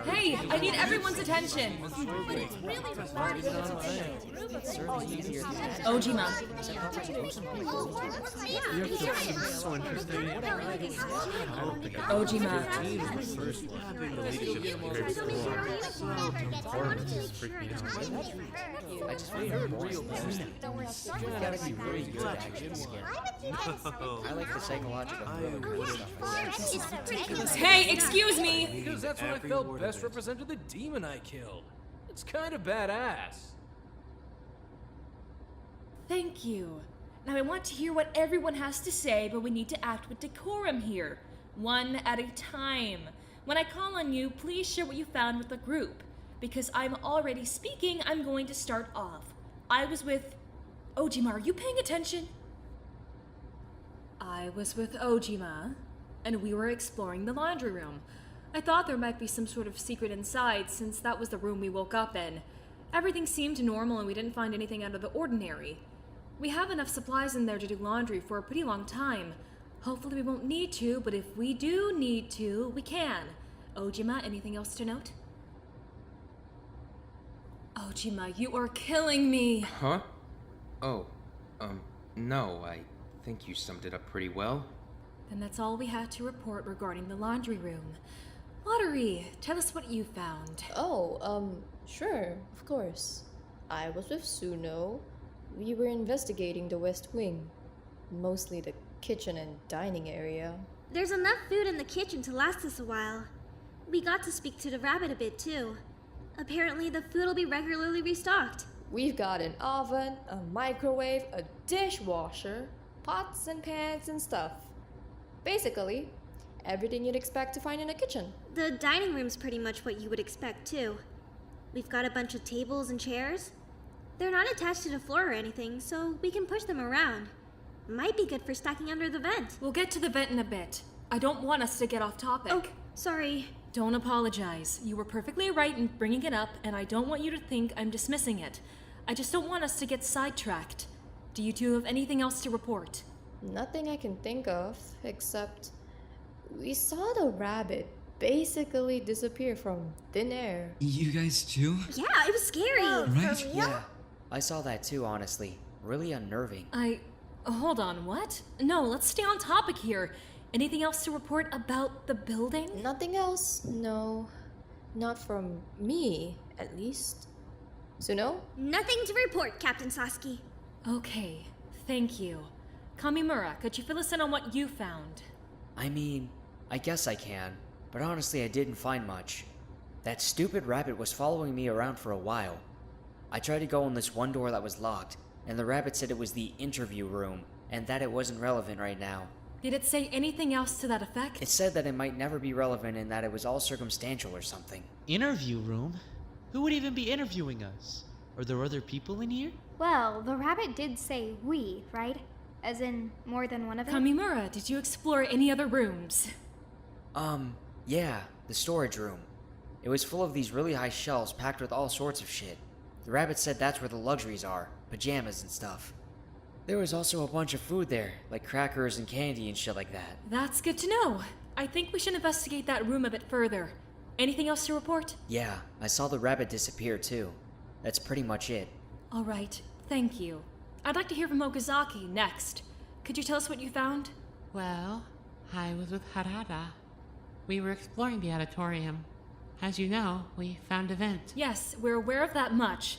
Hey, I need everyone's attention. Ojima. Ojima. I just want to real You gotta be really good at action scared. I like the psychological thriller stuff. Hey, excuse me! Because that's when I felt best represented the demon I killed. It's kind of badass. Thank you. Now I want to hear what everyone has to say, but we need to act with decorum here. One at a time. When I call on you, please share what you found with the group. Because I'm already speaking, I'm going to start off. I was with... Ojima, are you paying attention? I was with Ojima, and we were exploring the laundry room. I thought there might be some sort of secret inside, since that was the room we woke up in. Everything seemed normal and we didn't find anything out of the ordinary. We have enough supplies in there to do laundry for a pretty long time. Hopefully we won't need to, but if we do need to, we can. Ojima, anything else to note? Ojima, you are killing me! Huh? Oh, no, I think you summed it up pretty well. Then that's all we had to report regarding the laundry room. Lottery, tell us what you found. Oh, sure, of course. I was with Suno. We were investigating the West Wing. Mostly the kitchen and dining area. There's enough food in the kitchen to last us a while. We got to speak to the rabbit a bit too. Apparently the food will be regularly restocked. We've got an oven, a microwave, a dishwasher, pots and pans and stuff. Basically, everything you'd expect to find in a kitchen. The dining room's pretty much what you would expect too. We've got a bunch of tables and chairs. They're not attached to the floor or anything, so we can push them around. Might be good for stacking under the vent. We'll get to the vent in a bit. I don't want us to get off topic. Oh, sorry. Don't apologize. You were perfectly right in bringing it up, and I don't want you to think I'm dismissing it. I just don't want us to get sidetracked. Do you two have anything else to report? Nothing I can think of, except we saw the rabbit basically disappear from thin air. You guys too? Yeah, it was scary. Right? Yeah, I saw that too, honestly. Really unnerving. Hold on, what? No, let's stay on topic here. Anything else to report about the building? Nothing else? No. Not from me, at least. Suno? Nothing to report, Captain Sasuke. Okay, thank you. Kamimura, could you fill us in on what you found? I mean, I guess I can, but honestly I didn't find much. That stupid rabbit was following me around for a while. I tried to go in this one door that was locked, and the rabbit said it was the interview room, and that it wasn't relevant right now. Did it say anything else to that effect? It said that it might never be relevant and that it was all circumstantial or something. Interview room? Who would even be interviewing us? Are there other people in here? Well, the rabbit did say we, right? As in, more than one of them? Kamimura, did you explore any other rooms? Yeah, the storage room. It was full of these really high shelves packed with all sorts of shit. The rabbit said that's where the luxuries are, pajamas and stuff. There was also a bunch of food there, like crackers and candy and shit like that. That's good to know. I think we should investigate that room a bit further. Anything else to report? Yeah, I saw the rabbit disappear too. That's pretty much it. All right, thank you. I'd like to hear from Okazaki next. Could you tell us what you found? Well, I was with Harada. We were exploring the auditorium. As you know, we found a vent. Yes, we're aware of that much.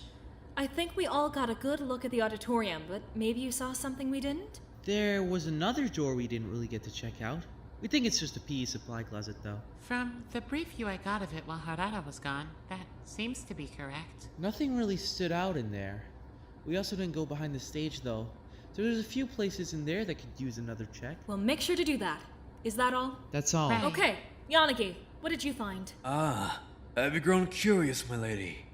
I think we all got a good look at the auditorium, but maybe you saw something we didn't? There was another door we didn't really get to check out. We think it's just a PE supply closet, though. From the brief view I got of it while Harada was gone, that seems to be correct. Nothing really stood out in there. We also didn't go behind the stage, though. So there's a few places in there that could use another check. Well, make sure to do that. Is that all? That's all. Right. Okay, Yanagi, what did you find? I've grown curious, my lady.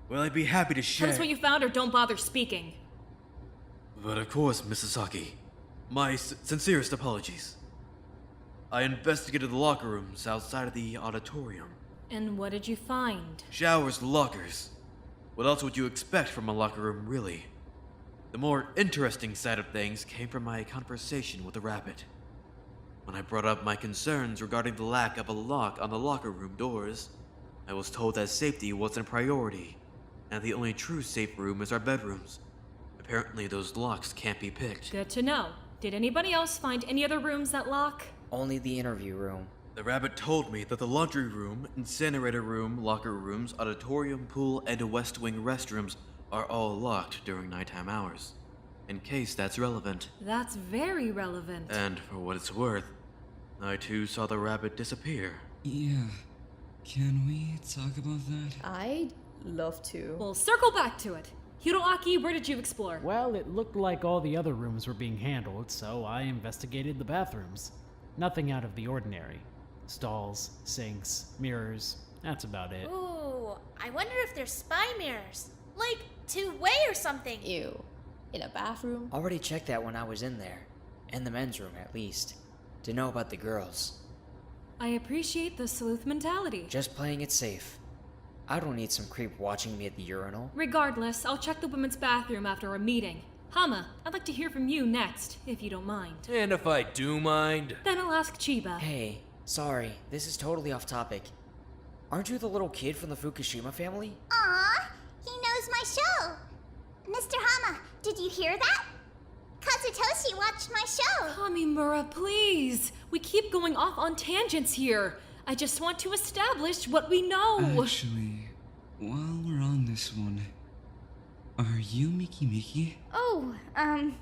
Well, I'd be happy to share. Tell us what you found or don't bother speaking. But of course, Mrs. Saki. My sincerest apologies. I investigated the locker rooms outside of the auditorium. And what did you find? Showers, lockers. What else would you expect from a locker room, really? The more interesting side of things came from my conversation with the rabbit. When I brought up my concerns regarding the lack of a lock on the locker room doors, I was told that safety wasn't a priority, and the only true safe room is our bedrooms. Apparently those locks can't be picked. Good to know. Did anybody else find any other rooms that lock? Only the interview room. The rabbit told me that the laundry room, incinerator room, locker rooms, auditorium, pool, and West Wing restrooms are all locked during nighttime hours. In case that's relevant. That's very relevant. And for what it's worth, I too saw the rabbit disappear. Yeah. Can we talk about that? I'd love to. We'll circle back to it. Hiroaki, where did you explore? Well, it looked like all the other rooms were being handled, so I investigated the bathrooms. Nothing out of the ordinary. Stalls, sinks, mirrors, that's about it. Ooh, I wonder if they're spy mirrors. Like, two-way or something. Ew. In a bathroom? Already checked that when I was in there. In the men's room, at least. To know about the girls. I appreciate the sleuth mentality. Just playing it safe. I don't need some creep watching me at the urinal. Regardless, I'll check the women's bathroom after our meeting. Hama, I'd like to hear from you next, if you don't mind. And if I do mind... Then I'll ask Chiba. Hey, sorry, this is totally off topic. Aren't you the little kid from the Fukushima family? Aw, he knows my show. Mr. Hama, did you hear that? Kazutoshi watched my show. Kamimura, please. We keep going off on tangents here. I just want to establish what we know. Actually, while we're on this one, are you Miki? Oh,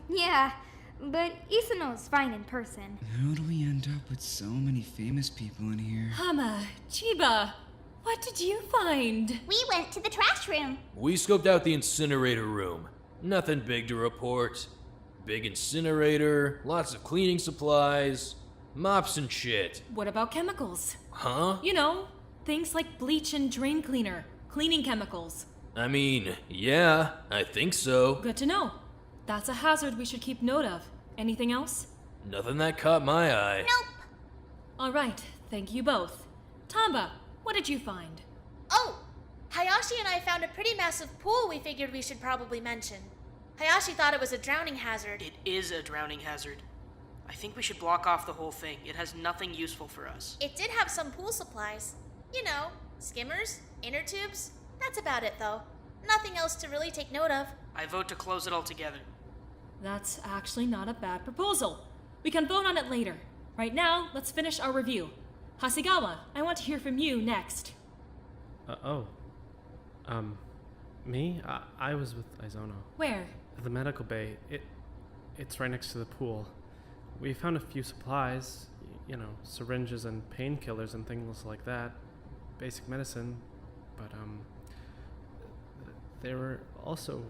yeah. But Isono's fine in person. How do we end up with so many famous people in here? Hama, Chiba, what did you find? We went to the trash room. We scoped out the incinerator room. Nothing big to report. Big incinerator, lots of cleaning supplies, mops and shit. What about chemicals? Huh? You know, things like bleach and drain cleaner, cleaning chemicals. I mean, yeah, I think so. Good to know. That's a hazard we should keep note of. Anything else? Nothing that caught my eye. Nope. All right, thank you both. Tamba, what did you find? Oh! Hayashi and I found a pretty massive pool we figured we should probably mention. Hayashi thought it was a drowning hazard. It is a drowning hazard. I think we should block off the whole thing. It has nothing useful for us. It did have some pool supplies. You know, skimmers, inner tubes. That's about it, though. Nothing else to really take note of. I vote to close it altogether. That's actually not a bad proposal. We can vote on it later. Right now, let's finish our review. Hasegawa, I want to hear from you next. Me? I was with Isono. Where? The medical bay. It's right next to the pool. We found a few supplies, you know, syringes and painkillers and things like that. Basic medicine. But, there were also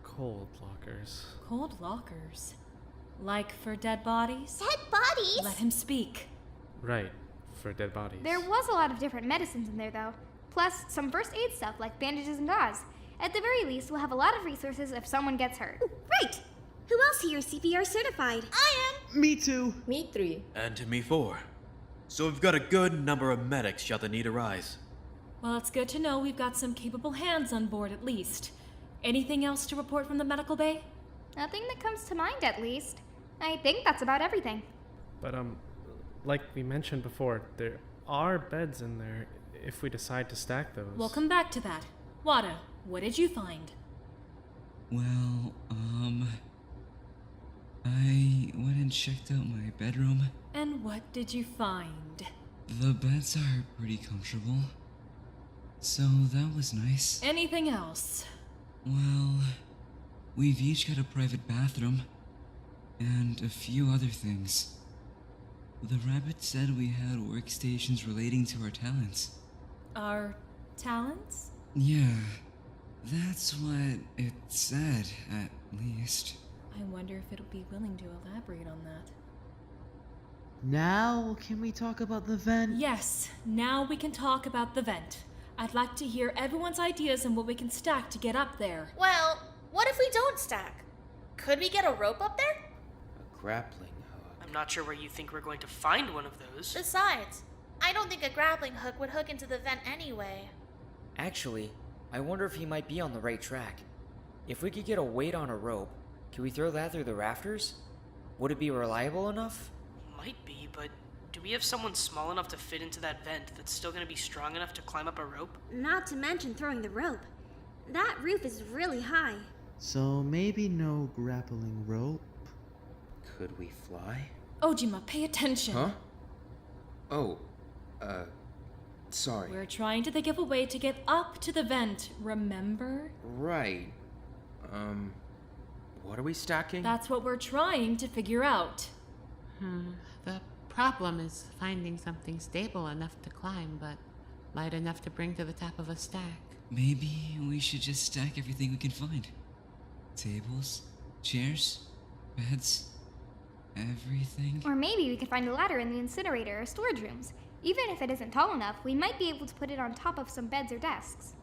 cold lockers. Cold lockers? Like for dead bodies? Dead bodies? Let him speak. Right, for dead bodies. There was a lot of different medicines in there, though. Plus, some first aid stuff like bandages and gauze. At the very least, we'll have a lot of resources if someone gets hurt. Right! Who else here is CPR certified? I am! Me too. Me 3. And me 4. So we've got a good number of medics should the need arise. Well, it's good to know we've got some capable hands on board at least. Anything else to report from the medical bay? Nothing that comes to mind, at least. I think that's about everything. But, like we mentioned before, there are beds in there if we decide to stack those. We'll come back to that. Wada, what did you find? Well, I went and checked out my bedroom. And what did you find? The beds are pretty comfortable. So that was nice. Anything else? Well, we've each got a private bathroom. And a few other things. The rabbit said we had workstations relating to our talents. Our talents? Yeah, that's what it said, at least. I wonder if it'll be willing to elaborate on that. Now, can we talk about the vent? Yes, now we can talk about the vent. I'd like to hear everyone's ideas on what we can stack to get up there. Well, what if we don't stack? Could we get a rope up there? A grappling hook. I'm not sure where you think we're going to find one of those. Besides, I don't think a grappling hook would hook into the vent anyway. Actually, I wonder if he might be on the right track. If we could get a weight on a rope, can we throw that through the rafters? Would it be reliable enough? might be, but do we have someone small enough to fit into that vent that's still gonna be strong enough to climb up a rope? Not to mention throwing the rope. That roof is really high. So maybe no grappling rope. Could we fly? Ojima, pay attention. Huh? Oh, sorry. We're trying to think of a way to get up to the vent, remember? Right. What are we stacking? That's what we're trying to figure out. The problem is finding something stable enough to climb, but light enough to bring to the top of a stack. Maybe we should just stack everything we can find. Tables, chairs, beds, everything. Or maybe we could find a ladder in the incinerator or storage rooms. Even if it isn't tall enough, we might be able to put it on top of some beds or desks.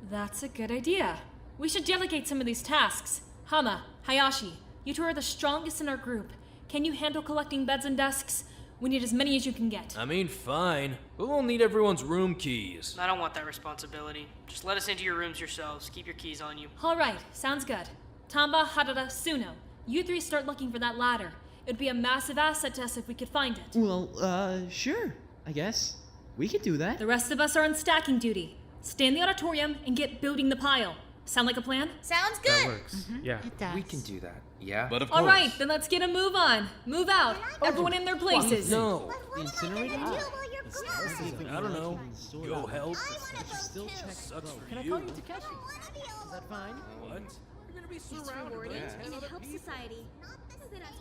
That's a good idea. We should delegate some of these tasks. Hama, Hayashi, you two are the strongest in our group. Can you handle collecting beds and desks? We need as many as you can get. I mean, fine, but we'll need everyone's room keys. I don't want that responsibility. Just let us into your rooms yourselves. Keep your keys on you. All right, sounds good. Tamba, Harada, Suno, you three start looking for that ladder. It'd be a massive asset to us if we could find it. Well, sure, I guess. We could do that. The rest of us are on stacking duty. Stay in the auditorium and get building the pile. Sound like a plan? Sounds good. That works. Yeah. It does. We can do that, yeah? But of course. All right, then let's get a move on. Move out. Everyone in their places. No. The incinerator? I don't know. Go help. Still check. Sucks for Can I you. call you Takeshi? Is that fine? What? You're gonna be It's surrounded rewarding by and 10 it other helps people. society. Not that us